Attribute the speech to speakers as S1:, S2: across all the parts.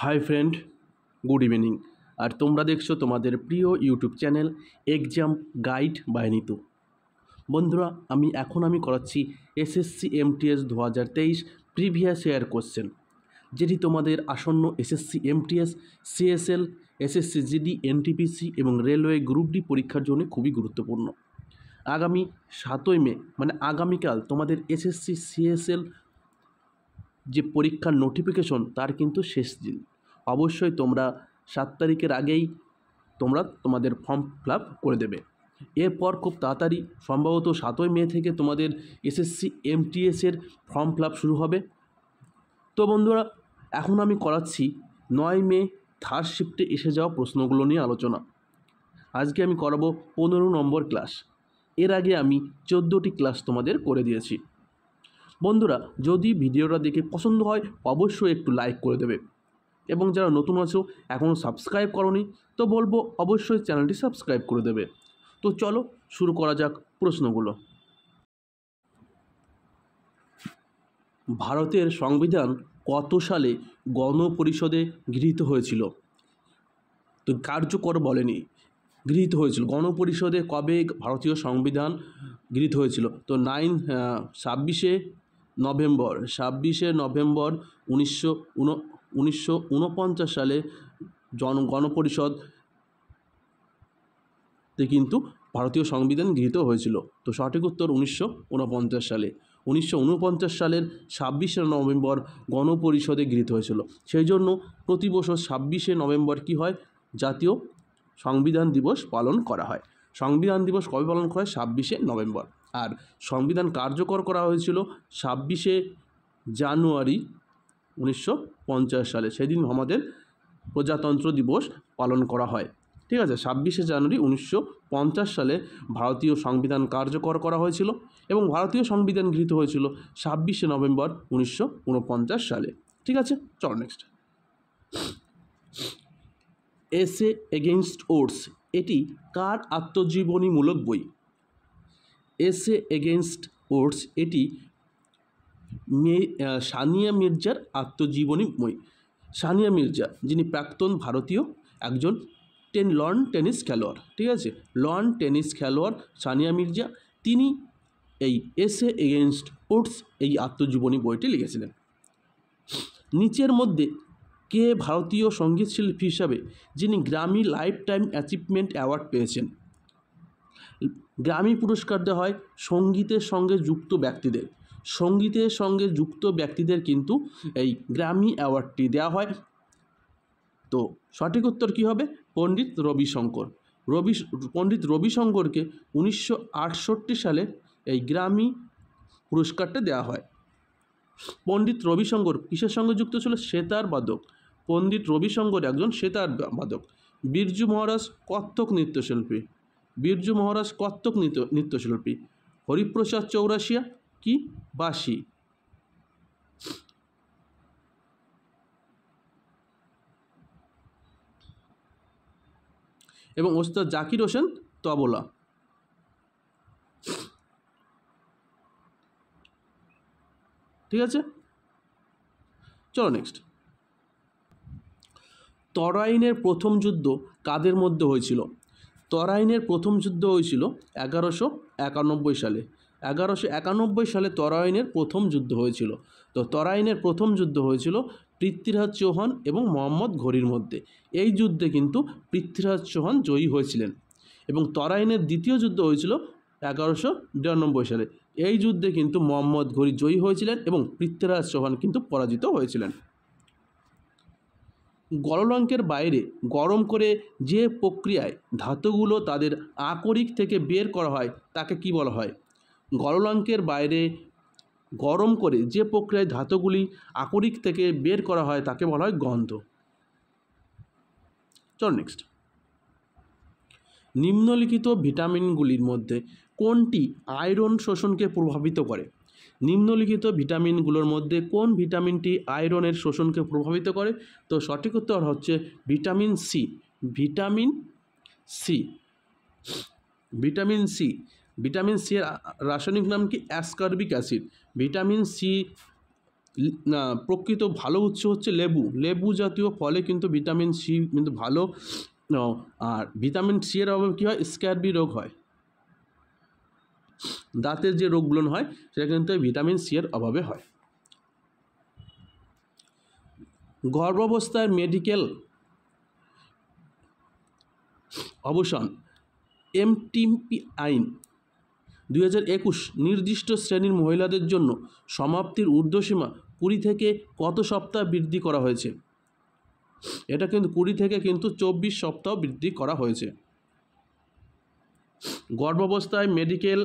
S1: High friend, good evening. আর তোমরা দেখছো তোমাদের প্রিয় YouTube channel exam guide by Nitu. বন্ধুরা, আমি করাচ্ছি SSC MTS 2023 previous year question, যেটি তোমাদের আসন্ন SSC MTS, CSL, SSC GD, NTPC এবং রেলওয়ে গ্রুপ ডি পরীক্ষার জন্য খুবই গুরুত্বপূর্ণ। আগামী 7ই মে মানে আগামীকাল তোমাদের এসএসসি সিএসএল যে পরীক্ষার নোটিফিকেশন তার কিন্তু শেষ দিন। অবশ্যই তোমরা 7 তারিখের আগেই তোমাদের ফর্ম ফিল আপ করে দেবে। এরপর খুব তাড়াতাড়ি সম্ভবত 7ই মে থেকে তোমাদের এসএসসি এমটিএসের ফর্ম ফিল আপ শুরু হবে। তো বন্ধুরা, এখন আমি করাচ্ছি 9 মে থার্ড শিফটে এসে যাওয়া প্রশ্নগুলো নিয়ে আলোচনা। আজকে আমি করাবো 15 নম্বর ক্লাস। এর আগে আমি 14টি ক্লাস তোমাদের করে দিয়েছি। বন্ধুরা, যদি ভিডিওটা দেখে পছন্দ হয় অবশ্যই একটু লাইক করে দেবে, এবং যারা নতুন আছো এখনও সাবস্ক্রাইব করোনি তো বলবো অবশ্যই চ্যানেলটি সাবস্ক্রাইব করে দেবে। তো চলো শুরু করা যাক প্রশ্নগুলো। ভারতের সংবিধান কত সালে গণপরিষদে গৃহীত হয়েছিল? তো কার্যকর বলেনি, গৃহীত হয়েছিল। গণপরিষদে কবে ভারতীয় সংবিধান গৃহীত হয়েছিল? তো 26শে নভেম্বর 1949 সালে গণপরিষদে কিন্তু ভারতীয় সংবিধান গৃহীত হয়েছিল। তো সঠিক উত্তর 1949 সালে। 1949 সালের 26শে নভেম্বর গণপরিষদে গৃহীত হয়েছিল। সেই জন্য প্রতি বছর 26শে নভেম্বর কী হয়? জাতীয় সংবিধান দিবস পালন করা হয়। সংবিধান দিবস কবে পালন করা হয়? 26শে নভেম্বর। আর সংবিধান কার্যকর করা হয়েছিল 26শে জানুয়ারি 1950 সালে। সেদিন আমাদের প্রজাতন্ত্র দিবস পালন করা হয়। ঠিক আছে, 26শে জানুয়ারি 1950 সালে ভারতীয় সংবিধান কার্যকর করা হয়েছিল এবং ভারতীয় সংবিধান গৃহীত হয়েছিল 26শে নভেম্বর 1949 সালে। ঠিক আছে, চলো নেক্সট। এসে এগেইনস্ট ওডস এটি কার আত্মজীবনীমূলক বই? এসে এগেইনস্ট ওডস এটি সানিয়া মির্জার আত্মজীবনী বই। সানিয়া মির্জা, যিনি প্রাক্তন ভারতীয় একজন লন টেনিস খেলোয়াড়। ঠিক আছে, লন টেনিস খেলোয়াড় সানিয়া মির্জা, তিনি এই এসে এগেইনস্ট ওডস এই আত্মজীবনী বইটি লিখেছিলেন। নিচের মধ্যে কে ভারতীয় সঙ্গীত শিল্পী হিসাবে যিনি Grammy life time achievement award পেয়েছেন? গ্র্যামি পুরস্কার দেওয়া হয় সঙ্গীতের সঙ্গে যুক্ত ব্যক্তিদের। সঙ্গীতের সঙ্গে যুক্ত ব্যক্তিদের কিন্তু এই গ্র্যামি অ্যাওয়ার্ডটি দেওয়া হয়। তো সঠিক উত্তর কী হবে? পণ্ডিত রবিশঙ্করকে 1968 সালে এই গ্র্যামি পুরস্কারটা দেওয়া হয়। পণ্ডিত রবিশঙ্কর কিসের সঙ্গে যুক্ত ছিল? সেতার বাদক। পণ্ডিত রবিশঙ্কর একজন সেতার বাদক। বিরজু মহারাজ কত্থক নৃত্যশিল্পী। হরিপ্রসাদ চৌরাশিয়া কি? বাঁশি। এবং ওস্তাদ জাকির হোসেন তবলা। ঠিক আছে, চলো নেক্সট। তরাইনের প্রথম যুদ্ধ কাদের মধ্যে হয়েছিল? তরাইনের প্রথম যুদ্ধ হয়েছিল 1191 সালে। 1191 সালে তরাইনের প্রথম যুদ্ধ হয়েছিল। তো তরাইনের প্রথম যুদ্ধ হয়েছিল পৃথ্বীরাজ চৌহান এবং মোহাম্মদ ঘুরির মধ্যে। এই যুদ্ধে কিন্তু পৃথ্বীরাজ চৌহান জয়ী হয়েছিলেন। এবং তরাইনের দ্বিতীয় যুদ্ধ হয়েছিল 1192 সালে। এই যুদ্ধে কিন্তু মোহাম্মদ ঘুরি জয়ী হয়েছিলেন এবং পৃথ্বীরাজ চৌহান কিন্তু পরাজিত হয়েছিলেন। গলনাঙ্কের বাইরে গরম করে যে প্রক্রিয়ায় ধাতুগুলো তাদের আকরিক থেকে বের করা হয় তাকে কি বলা হয়? গলনাঙ্কের বাইরে গরম করে যে প্রক্রিয়ায় ধাতুগুলি আকরিক থেকে বের করা হয় তাকে বলা হয় গন্ধ। চল নেক্সট। নিম্নলিখিত ভিটামিনগুলির মধ্যে কোনটি আয়রন শোষণকে প্রভাবিত করে? নিম্নলিখিত ভিটামিনগুলোর মধ্যে কোন ভিটামিনটি আয়রনের শোষণকে প্রভাবিত করে? তো সঠিক উত্তর হচ্ছে ভিটামিন সি। ভিটামিন সি এর রাসায়নিক নাম কি? Ascorbic acid. ভিটামিন সি না, প্রকৃত ভালো উৎস হচ্ছে লেবু। লেবু জাতীয় ফলে কিন্তু ভিটামিন সি কিন্তু ভালো। আর ভিটামিন সি এর অভাবে কী হয়, স্ক্যারবি রোগ হয়, দাঁতের যে রোগগুলো হয় সেটা কিন্তু ভিটামিন সি এর অভাবে হয়। গর্ভাবস্থায় মেডিকেল অবসান এমটিপি আইন 2021 নির্দিষ্ট শ্রেণীর মহিলাদের জন্য সমাপ্তির ঊর্ধ্বসীমা 20 থেকে কত সপ্তাহ বৃদ্ধি করা হয়েছে? এটা কিন্তু 20 থেকে কিন্তু 24 সপ্তাহ বৃদ্ধি করা হয়েছে। গর্ভাবস্থায় মেডিকেল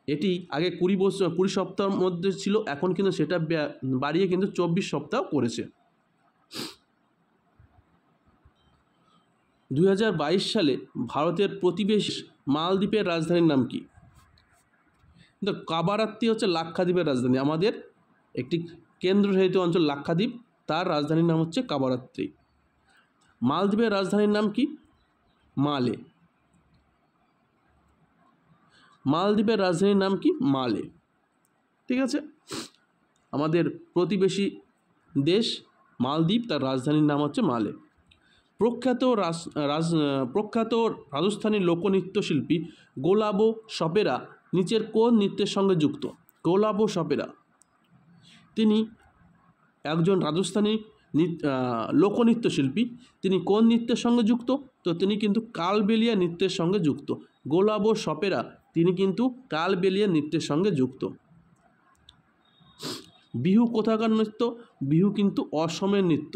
S1: এটি আগে 20 সপ্তাহের মধ্যে ছিল, এখন কিন্তু সেটা বাড়িয়ে কিন্তু 24 সপ্তাহ করেছে। 2022 সালে ভারতের প্রতিবেশী মালদ্বীপের রাজধানীর নাম কি? কিন্তু কাবারাত্তি হচ্ছে লাক্ষাদ্বীপের রাজধানী। আমাদের একটি কেন্দ্রশাসিত অঞ্চল লাক্ষাদ্বীপ, তার রাজধানীর নাম হচ্ছে কাবারাত্রি। মালদ্বীপের রাজধানীর নাম কি? মালে। মালদ্বীপের রাজধানীর নাম কি? মালে। ঠিক আছে, আমাদের প্রতিবেশী দেশ মালদ্বীপ, তার রাজধানীর নাম হচ্ছে মালে। প্রখ্যাত রাজস্থানী লোকনৃত্যশিল্পী গোলাবো সপেরা নিচের কোন নৃত্যের সঙ্গে যুক্ত? গোলাবো সপেরা তিনি একজন রাজস্থানী লোকনৃত্যশিল্পী। তিনি কোন নৃত্যের সঙ্গে যুক্ত? তো তিনি কিন্তু কালবেলিয়া নৃত্যের সঙ্গে যুক্ত। গোলাবো সপেরা তিনি কিন্তু কালবেলিয়া নৃত্যের সঙ্গে যুক্ত। বিহু কোথাকার নৃত্য? বিহু কিন্তু অসমের নৃত্য।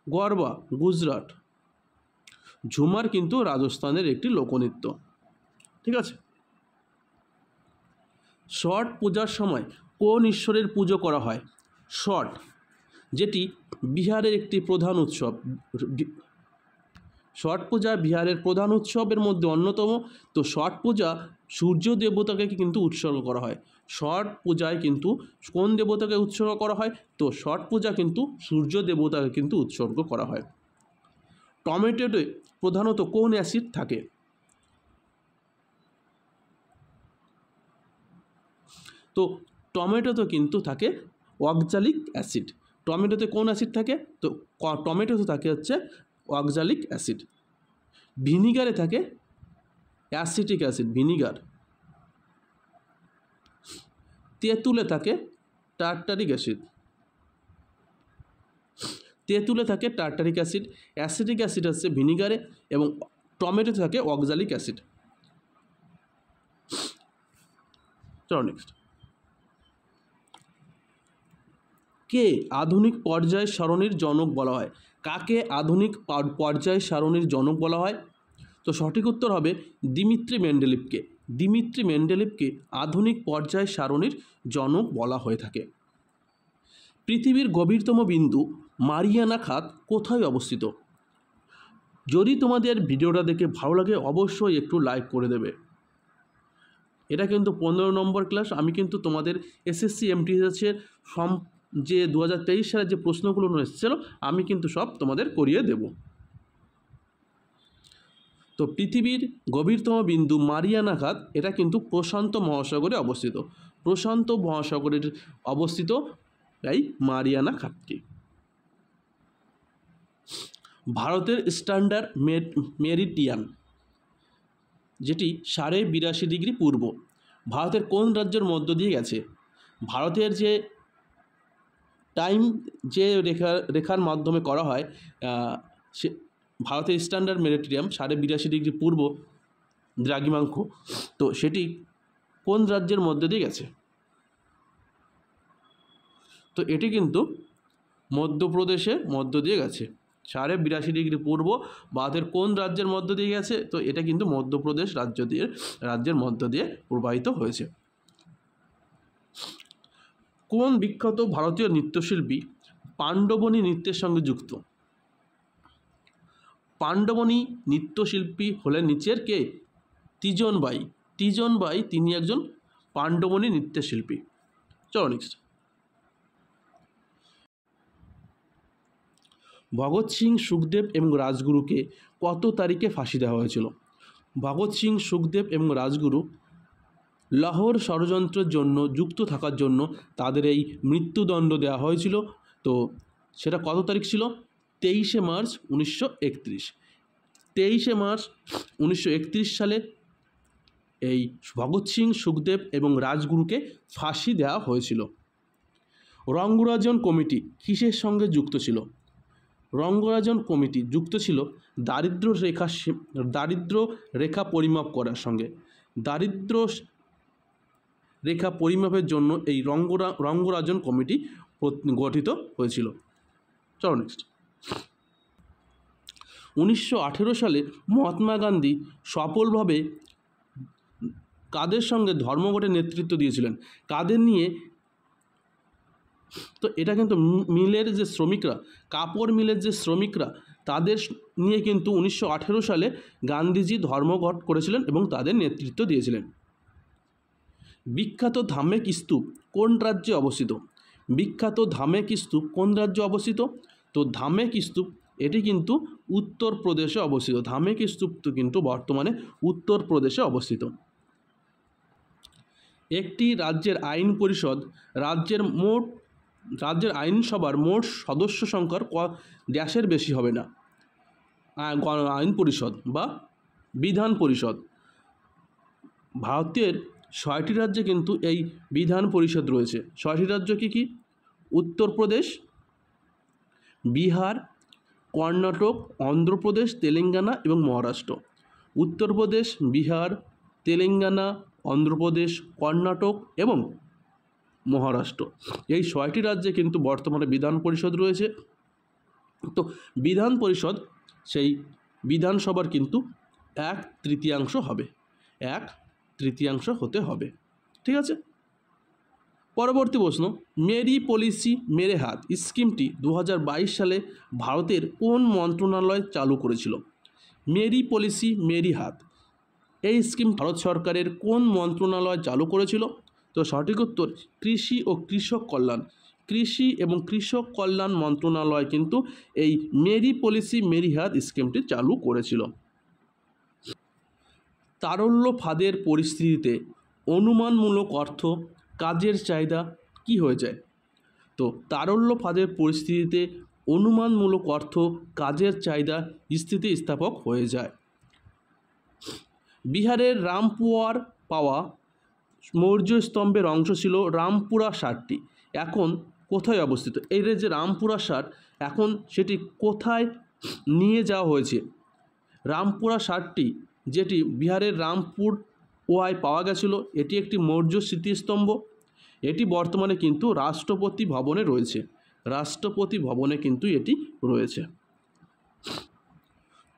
S1: গরবা গুজরাট। ঝুমার কিন্তু রাজস্থানের একটি লোকনৃত্য। ঠিক আছে, ছট পূজার সময় কোন ঈশ্বরের পুজো করা হয়? ছট, যেটি বিহারের একটি প্রধান উৎসব। ছট পূজা বিহারের প্রধান উৎসবের মধ্যে অন্যতম। তো ছট পূজা সূর্য দেবতাকে কিন্তু উৎসর্গ করা হয়। ছট পূজায় কিন্তু কোন দেবতাকে উৎসর্গ করা হয়? তো ছট পূজা কিন্তু সূর্য দেবতাকে কিন্তু উৎসর্গ করা হয়। টমেটোতে প্রধানত কোন অ্যাসিড থাকে? তো টমেটোতে কিন্তু থাকে অক্সালিক অ্যাসিড। টমেটোতে কোন অ্যাসিড থাকে? তো টমেটোতে থাকে হচ্ছে অক্সালিক অ্যাসিড। ভিনিগারে থাকে অ্যাসিটিক অ্যাসিড, ভিনিগার। তেঁতুলে থাকে টার্টারিক অ্যাসিড। তেঁতুলে থাকে টার্টারিক অ্যাসিড, অ্যাসিটিক অ্যাসিড হচ্ছে ভিনিগারে, এবং টমেটোতে থাকে অক্সালিক অ্যাসিড। চলো নেক্সট। কে আধুনিক পর্যায় সারণীর জনক বলা হয়? কাকে আধুনিক পর্যায় সারণীর জনক বলা হয়? তো সঠিক উত্তর হবে দিমিত্রি মেন্ডেলিভকে। দিমিত্রি মেন্ডেলিভকে আধুনিক পর্যায় সারণীর জনক বলা হয়ে থাকে। পৃথিবীর গভীরতম বিন্দু মারিয়ানা খাত কোথায় অবস্থিত? যদি তোমাদের ভিডিওটা দেখে ভালো লাগে অবশ্যই একটু লাইক করে দেবে। এটা কিন্তু 15 নম্বর ক্লাস। আমি কিন্তু তোমাদের এসএসসি এমটিএসের যে 2023 সালের যে প্রশ্নগুলো এসেছিলো আমি কিন্তু সব তোমাদের করিয়ে দেব। তো পৃথিবীর গভীরতম বিন্দু মারিয়ানা খাত, এটা কিন্তু প্রশান্ত মহাসাগরে অবস্থিত। প্রশান্ত মহাসাগরের অবস্থিত এই মারিয়ানা খাতটি। ভারতের স্ট্যান্ডার্ড মেরিডিয়ান, যেটি 82.5 ডিগ্রি পূর্ব, ভারতের কোন রাজ্যের মধ্য দিয়ে গেছে? ভারতের যে টাইম যে রেখার মাধ্যমে করা হয়, সে ভারতের স্ট্যান্ডার্ড মেরিডিয়ান 82.5 ডিগ্রি পূর্ব দ্রাঘিমাংশ, তো সেটি কোন রাজ্যের মধ্যে দিয়ে গেছে? তো এটি কিন্তু মধ্যপ্রদেশের মধ্য দিয়ে গেছে। 82.5 ডিগ্রি পূর্ব ভারতের কোন রাজ্যের মধ্য দিয়ে গেছে? তো এটা কিন্তু মধ্যপ্রদেশ রাজ্যের মধ্য দিয়ে প্রবাহিত হয়েছে। কোন বিখ্যাত ভারতীয় নৃত্যশিল্পী পাণ্ডবনী নৃত্যের সঙ্গে যুক্ত? পাণ্ডবনী নৃত্যশিল্পী হলেন নিচের কে? তিজন বাই। তিজন বাই তিনি একজন পাণ্ডবনী নৃত্যশিল্পী। চলো নেক্সট। ভগৎ সিং, সুখদেব এবং রাজগুরুকে কত তারিখে ফাঁসি দেওয়া হয়েছিল? ভগৎ সিং, সুখদেব এবং রাজগুরু লাহোর ষড়যন্ত্রের জন্য যুক্ত থাকার জন্য তাদের এই মৃত্যুদণ্ড দেওয়া হয়েছিল। তো সেটা কত তারিখ ছিল? 23শে মার্চ 1931। 23শে মার্চ 1931 সালে এই ভগৎ সিং, সুখদেব এবং রাজগুরুকে ফাঁসি দেওয়া হয়েছিল। রঙ্গরাজন কমিটি কিসের সঙ্গে যুক্ত ছিল? রঙ্গরাজন কমিটি যুক্ত ছিল দারিদ্র্য রেখা পরিমাপ করার সঙ্গে। দারিদ্র্য রেখা পরিমাপের জন্য এই রঙ্গরাজন কমিটি গঠিত হয়েছিল। চলো নেক্সট। 1918 সালে মহাত্মা গান্ধী সফলভাবে কাদের সঙ্গে ধর্মঘটের নেতৃত্ব দিয়েছিলেন? কাদের নিয়ে? তো এটা কিন্তু মিলের যে শ্রমিকরা, কাপড় মিলের যে শ্রমিকরা, তাদের নিয়ে কিন্তু 1918 সালে গান্ধীজি ধর্মঘট করেছিলেন এবং তাদের নেতৃত্ব দিয়েছিলেন। বিখ্যাত ধামেক স্তূপ কোন রাজ্যে অবস্থিত? বিখ্যাত ধামেক স্তূপ কোন রাজ্যে অবস্থিত? তো ধামেক স্তূপ এটি কিন্তু উত্তরপ্রদেশে অবস্থিত। ধামেক স্তূপ তো কিন্তু বর্তমানে উত্তরপ্রদেশে অবস্থিত। একটি রাজ্যের আইন পরিষদ রাজ্যের আইনসভার মোট সদস্য সংখ্যার ড্যাশের বেশি হবে না। আইন পরিষদ বা বিধান পরিষদ। ভারতের 6টি রাজ্যে কিন্তু এই বিধান পরিষদ রয়েছে। 6টি রাজ্য কী কী? উত্তরপ্রদেশ, বিহার, কর্ণাটক, অন্ধ্রপ্রদেশ, তেলেঙ্গানা এবং মহারাষ্ট্র। উত্তরপ্রদেশ, বিহার, তেলেঙ্গানা, অন্ধ্রপ্রদেশ, কর্ণাটক এবং মহারাষ্ট্র, এই 6টি রাজ্যে কিন্তু বর্তমানে বিধান পরিষদ রয়েছে। তো বিধান পরিষদ সেই বিধানসভার কিন্তু 1/3 হবে, 1/3 হতে হবে। ঠিক আছে। পরবর্তী প্রশ্ন, মেরি পলিসি মেরে হাত স্কিমটি 2022 সালে ভারতের কোন মন্ত্রণালয় চালু করেছিল? মেরি পলিসি মেরি হাত এই স্কিম ভারত সরকারের কোন মন্ত্রণালয় চালু করেছিল? তো সঠিক উত্তর কৃষি ও কৃষক কল্যাণ। কৃষি এবং কৃষক কল্যাণ মন্ত্রণালয় কিন্তু এই মেরি পলিসি মেরি হাত স্কিমটি চালু করেছিল। তারল্য ফাঁদের পরিস্থিতিতে অনুমানমূলক অর্থ কাজের চাহিদা কি হয়ে যায়? তো তারল্য ফাঁদের পরিস্থিতিতে অনুমানমূলক অর্থ কাজের চাহিদা স্থিতিস্থাপক হয়ে যায়। বিহারের রামপুয়ার পাওয়া মৌর্য স্তম্ভের অংশ ছিল রামপুরাসারটি, এখন কোথায় অবস্থিত? এই যে রামপুরাসার, এখন সেটি কোথায় নিয়ে যাওয়া হয়েছে? রামপুরাসারটি যেটি বিহারের রামপুর ওয়ায় পাওয়া গেছিল, এটি একটি মৌর্য স্মৃতিস্তম্ভ। এটি বর্তমানে কিন্তু রাষ্ট্রপতি ভবনে রয়েছে। রাষ্ট্রপতি ভবনে কিন্তু এটি রয়েছে।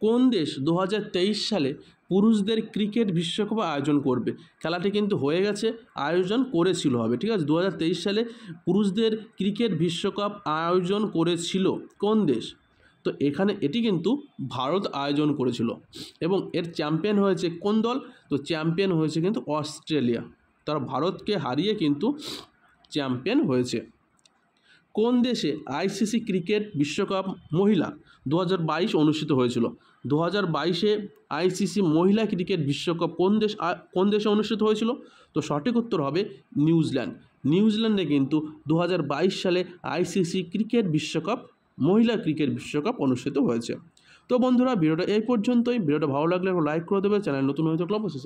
S1: কোন দেশ 2023 সালে পুরুষদের ক্রিকেট বিশ্বকাপ আয়োজন করবে? খেলাটি কিন্তু হয়ে গেছে, আয়োজন করেছিল হবে। ঠিক আছে, 2023 সালে পুরুষদের ক্রিকেট বিশ্বকাপ আয়োজন করেছিল কোন দেশ? তো এখানে এটি কিন্তু ভারত আয়োজন করেছিল এবং এর চ্যাম্পিয়ন হয়েছে কোন দল? তো চ্যাম্পিয়ন হয়েছে কিন্তু অস্ট্রেলিয়া। তারা ভারতকে হারিয়ে কিন্তু চ্যাম্পিয়ন হয়েছে। কোন দেশে আইসিসি ক্রিকেট বিশ্বকাপ মহিলা 2022 অনুষ্ঠিত হয়েছিল? 2022-এ আইসিসি মহিলা ক্রিকেট বিশ্বকাপ কোন দেশে অনুষ্ঠিত হয়েছিল? তো সঠিক উত্তর হবে নিউজিল্যান্ড। নিউজিল্যান্ডে কিন্তু 2022 সালে আইসিসি ক্রিকেট বিশ্বকাপ মহিলা ক্রিকেট বিশ্বকাপ অনুষ্ঠিত হয়েছে। তো বন্ধুরা, ভিডিওটা এই পর্যন্তই। ভিডিওটা ভালো লাগলে লাইক করে দেবে, চ্যানেল নতুন হয়ে থাকলে অবশ্যই